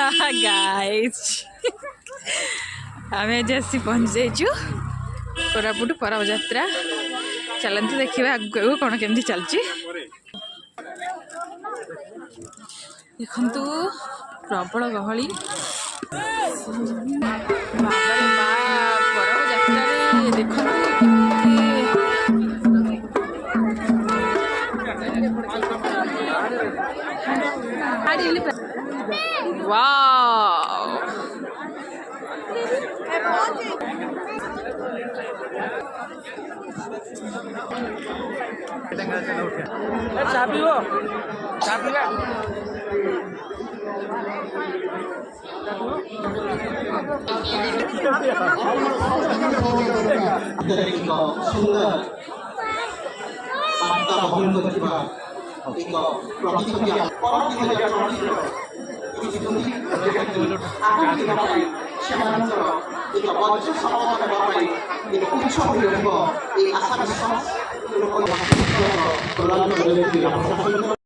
Guys आम आज आसी पहुँच जाइचु कोरापुट परब यात्रा। चलते देखा आगू कौन केमती चलची देखु प्रबल गहली परब यात्रा देखु वाव चा पीबो चा पीबा सुंदर बार्ता बहन करथिबा एक प्रतिक्रिया परम दिगरे